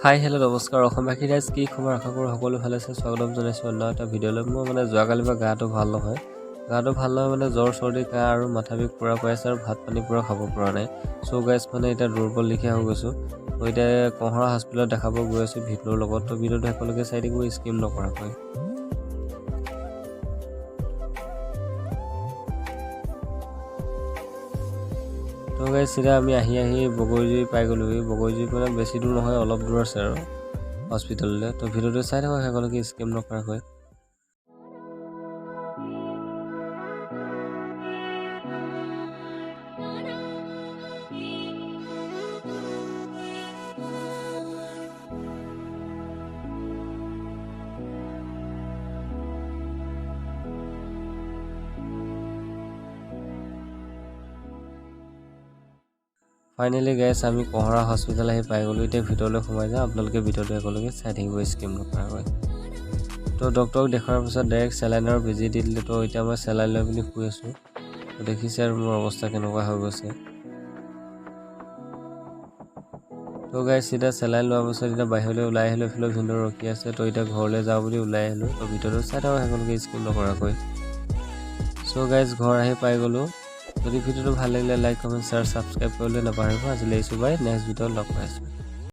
hi hello' নমস্কাৰ অসমবাসী ৰাইজ কি খবৰ আশা কৰোঁ সকলো ভালে আছে স্বাগতম জনাইছোঁ অন্য এটা ভিডিঅ'লৈ মই যোৱাকালিৰ পৰা গাটো ভাল নহয় মানে জ্বৰ চৰ্দি কাহ আৰু মাথা বিষ পূৰা পাই আছে আৰু ভাত পানী পূৰা খাব পৰা নাই চ' গাইজ এতিয়া দুৰ্বল লিখীয়া হৈ গৈছোঁ তো এতিয়া কঁহৰা হস্পিটেলত দেখাব গৈ আছোঁ ভিডিঅ'ৰ লগত তো ভিডিঅ'টো একেলগে চাই থাকিব স্কিম নকৰাকৈ তো গাইজ এতিয়া আমি আহি বগৰীজুৰি পাই গ'লোহি বগৰীজুৰি বেছি দূৰ নহয় অলপ দূৰ আছে আৰু হস্পিটেললৈ তো ভিডিঅ'টো চাই থাকক একেলগে স্কিম নকৰাকৈ ফাইনেলি গাইজ আমি কঁহৰা হস্পিটেল আহি পাই গ'লোঁ এতিয়া ভিতৰলৈ সোমাই যাওঁ আপোনালোকে ভিডিঅ'টো একেলগে চাই থাকিব স্কিম নকৰাকৈ তো ডক্টৰক দেখুৱাৰ পিছত ডাইৰেক্ট চেলাইনৰ বেজি দি দিলে তো এতিয়া মই চেলাইন লৈ পিনি শুই আছোঁ তো দেখিছে আৰু মোৰ অৱস্থা কেনেকুৱা হৈ গৈছে তো গাইজ এতিয়া চেলাইন লোৱাৰ পিছত এতিয়া বাহিৰলৈ ওলাই আহিলোঁ এইফালে ভিনদেউ ৰখি আছে তো এতিয়া ঘৰলৈ যাওঁ বুলি ওলাই আহিলোঁ তো ভিডিঅ'টো চাই থাকক একেলগে স্কিম নকৰাকৈ চ' গাইজ ঘৰ আহি পাই গ'লোঁ যদি ভিডিঅ'টো ভাল লাগিলে লাইক কমেণ্ট শ্বেয়াৰ ছাবস্ক্ৰাইব কৰিবলৈ নাপাহৰিব আজিলৈ এৰিছোঁ বাই নেক্সট ভিডিঅ'ত লগ পাইছোঁ